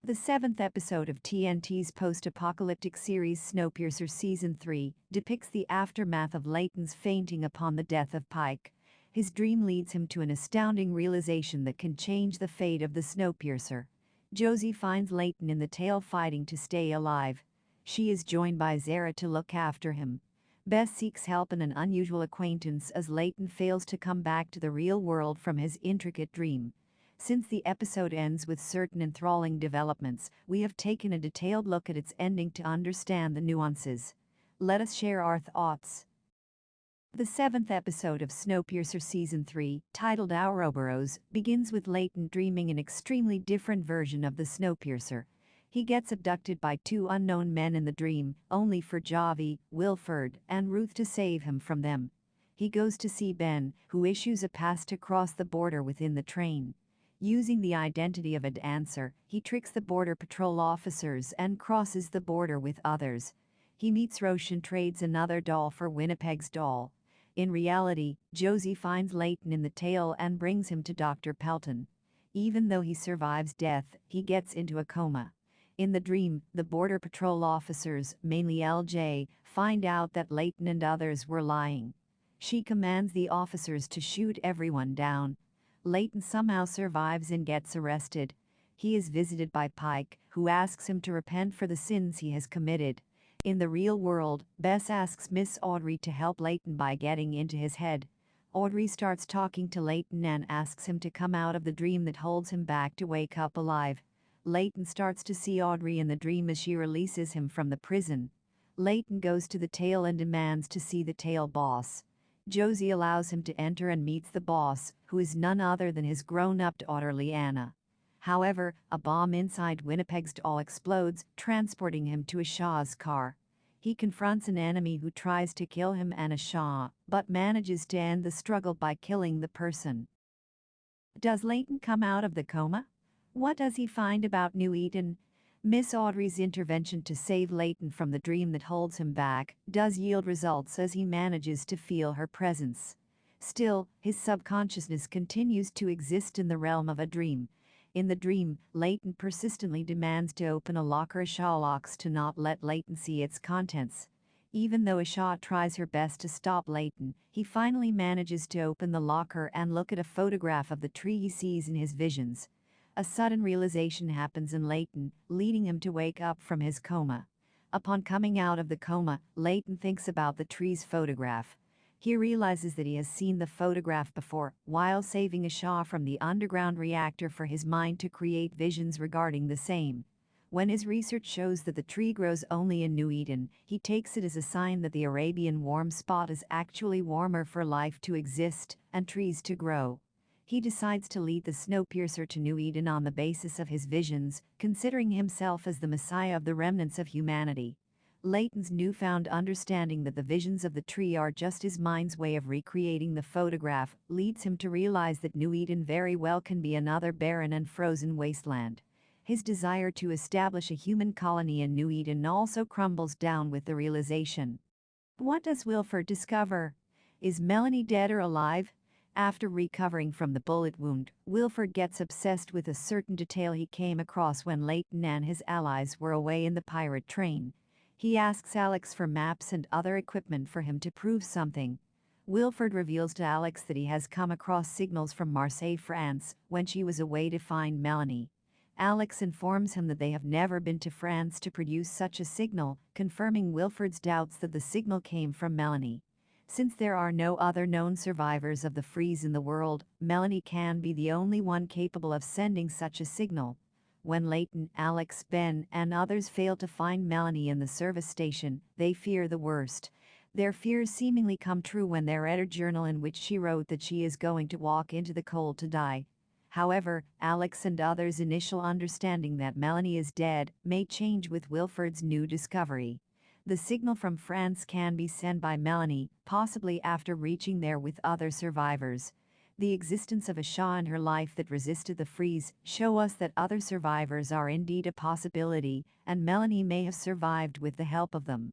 The seventh episode of TNT's post-apocalyptic series Snowpiercer Season 3 depicts the aftermath of Layton's fainting upon the death of Pike. His dream leads him to an astounding realization that can change the fate of the Snowpiercer. Josie finds Layton in the tail fighting to stay alive. She is joined by Zara to look after him. Bess seeks help in an unusual acquaintance as Layton fails to come back to the real world from his intricate dream. Since the episode ends with certain enthralling developments, we have taken a detailed look at its ending to understand the nuances. Let us share our thoughts. The seventh episode of Snowpiercer Season 3, titled Ouroboros, begins with Layton dreaming an extremely different version of the Snowpiercer. He gets abducted by two unknown men in the dream, only for Javi, Wilford, and Ruth to save him from them. He goes to see Ben, who issues a pass to cross the border within the train. Using the identity of a dancer, he tricks the border patrol officers and crosses the border with others. He meets Roche and trades another doll for Winnipeg's doll. In reality, Josie finds Layton in the tail and brings him to Dr. Pelton. Even though he survives death, he gets into a coma. In the dream, the border patrol officers, mainly LJ, find out that Layton and others were lying. She commands the officers to shoot everyone down. Layton somehow survives and gets arrested. He is visited by Pike, who asks him to repent for the sins he has committed. In the real world, Bess asks Miss Audrey to help Layton by getting into his head. Audrey starts talking to Layton and asks him to come out of the dream that holds him back to wake up alive. Layton starts to see Audrey in the dream as she releases him from the prison. Layton goes to the tail and demands to see the tail boss. Josie allows him to enter and meets the boss, who is none other than his grown-up daughter Leanna. However, a bomb inside Winnipeg's doll explodes, transporting him to Ashaw's car. He confronts an enemy who tries to kill him and Ashaw, but manages to end the struggle by killing the person. Does Layton come out of the coma? What does he find about New Eden? Miss Audrey's intervention to save Layton from the dream that holds him back does yield results as he manages to feel her presence. Still, his subconsciousness continues to exist in the realm of a dream. In the dream, Layton persistently demands to open a locker Ashaw locks to not let Layton see its contents. Even though Ashaw tries her best to stop Layton, he finally manages to open the locker and look at a photograph of the tree he sees in his visions. A sudden realization happens in Layton, leading him to wake up from his coma. Upon coming out of the coma, Layton thinks about the tree's photograph. He realizes that he has seen the photograph before, while saving Ashaw from the underground reactor for his mind to create visions regarding the same. When his research shows that the tree grows only in New Eden, he takes it as a sign that the Arabian warm spot is actually warmer for life to exist and trees to grow. He decides to lead the Snowpiercer to New Eden on the basis of his visions, considering himself as the messiah of the remnants of humanity. Layton's newfound understanding that the visions of the tree are just his mind's way of recreating the photograph leads him to realize that New Eden very well can be another barren and frozen wasteland. His desire to establish a human colony in New Eden also crumbles down with the realization. What does Wilford discover? Is Melanie dead or alive? After recovering from the bullet wound, Wilford gets obsessed with a certain detail he came across when Layton and his allies were away in the pirate train. He asks Alex for maps and other equipment for him to prove something. Wilford reveals to Alex that he has come across signals from Marseille, France, when she was away to find Melanie. Alex informs him that they have never been to France to produce such a signal, confirming Wilford's doubts that the signal came from Melanie. Since there are no other known survivors of the freeze in the world, Melanie can be the only one capable of sending such a signal. When Layton, Alex, Ben, and others fail to find Melanie in the service station, they fear the worst. Their fears seemingly come true when they read her journal in which she wrote that she is going to walk into the cold to die. However, Alex and others' initial understanding that Melanie is dead may change with Wilford's new discovery. The signal from France can be sent by Melanie, possibly after reaching there with other survivors. The existence of Ashaw in her life that resisted the freeze show us that other survivors are indeed a possibility, and Melanie may have survived with the help of them.